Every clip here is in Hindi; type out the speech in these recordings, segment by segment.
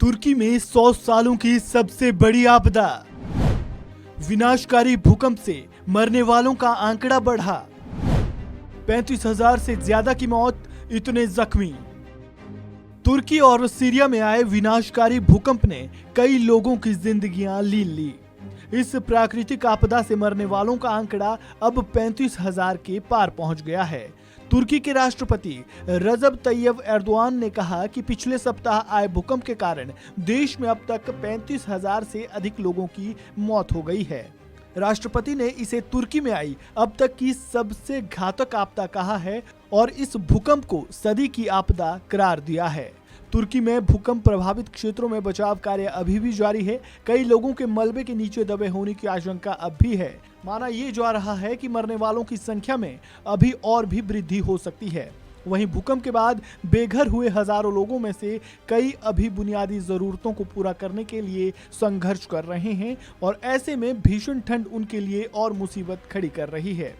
तुर्की में 100 सालों की सबसे बड़ी आपदा। विनाशकारी भूकंप से मरने वालों का आंकड़ा बढ़ा। 35,000 से ज्यादा की मौत, इतने जख्मी। तुर्की और सीरिया में आए विनाशकारी भूकंप ने कई लोगों की जिंदगियां लीन ली। इस प्राकृतिक आपदा से मरने वालों का आंकड़ा अब 35,000 के पार पहुंच गया है। तुर्की के राष्ट्रपति रजब तैयब एर्दोआन ने कहा कि पिछले सप्ताह आए भूकंप के कारण देश में अब तक 35,000 से अधिक लोगों की मौत हो गई है। राष्ट्रपति ने इसे तुर्की में आई अब तक की सबसे घातक आपदा कहा है और इस भूकंप को सदी की आपदा करार दिया है। तुर्की में भूकंप प्रभावित क्षेत्रों में बचाव कार्य अभी भी जारी है। कई लोगों के मलबे के नीचे दबे होने की आशंका अब भी है। माना ये जा रहा है कि मरने वालों की संख्या में अभी और भी वृद्धि हो सकती है। वहीं भूकंप के बाद बेघर हुए हजारों लोगों में से कई अभी बुनियादी जरूरतों को पूरा करने के लिए संघर्ष कर रहे हैं और ऐसे में भीषण ठंड उनके लिए और मुसीबत खड़ी कर रही है।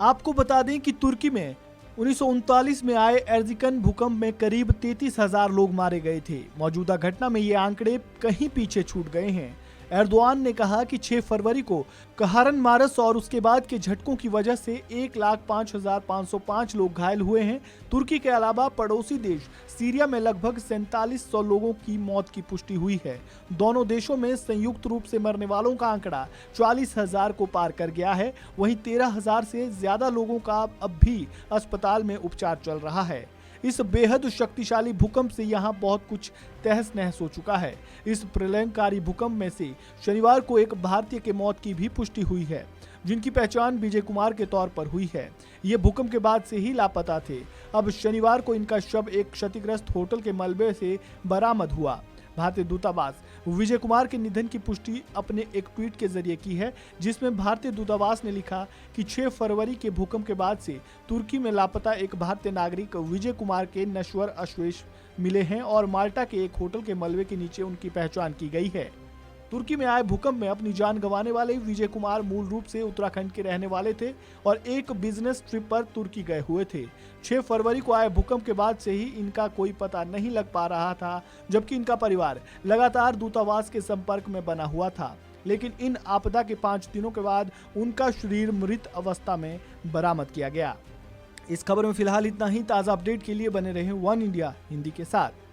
आपको बता दें कि तुर्की में 1939 में आए एर्जिकन भूकंप में करीब 33,000 लोग मारे गए थे। मौजूदा घटना में ये आंकड़े कहीं पीछे छूट गए हैं। एर्दोआन ने कहा कि 6 फरवरी को कहरनमारस और उसके बाद के झटकों की वजह से 1,05,505 लोग घायल हुए हैं। तुर्की के अलावा पड़ोसी देश सीरिया में लगभग 4700 लोगों की मौत की पुष्टि हुई है। दोनों देशों में संयुक्त रूप से मरने वालों का आंकड़ा 40,000 को पार कर गया है। वहीं 13,000 से ज्यादा लोगों का अब भी अस्पताल में उपचार चल रहा है। इस बेहद शक्तिशाली भूकंप से यहां बहुत कुछ तहस नहस हो चुका है। इस प्रलयंकारी भूकंप में से शनिवार को एक भारतीय के मौत की भी पुष्टि हुई है, जिनकी पहचान विजय कुमार के तौर पर हुई है। ये भूकंप के बाद से ही लापता थे। अब शनिवार को इनका शव एक क्षतिग्रस्त होटल के मलबे से बरामद हुआ। भारतीय दूतावास विजय कुमार के निधन की पुष्टि अपने एक ट्वीट के जरिए की है, जिसमें भारतीय दूतावास ने लिखा कि 6 फरवरी के भूकंप के बाद से तुर्की में लापता एक भारतीय नागरिक विजय कुमार के नश्वर अवशेष मिले हैं और माल्टा के एक होटल के मलबे के नीचे उनकी पहचान की गई है। तुर्की में आए भूकंप में अपनी जान गंवाने वाले विजय कुमार मूल रूप से उत्तराखंड के रहने वाले थे और एक बिजनेस ट्रिप पर तुर्की गए हुए थे। 6 फरवरी को आए भूकंप के बाद से ही इनका कोई पता नहीं लग पा रहा था, जबकि इनका परिवार लगातार दूतावास के संपर्क में बना हुआ था। लेकिन इन आपदा के 5 दिनों के बाद उनका शरीर मृत अवस्था में बरामद किया गया। इस खबर में फिलहाल इतना ही। ताज़ा अपडेट के लिए बने रहे वन इंडिया हिंदी के साथ।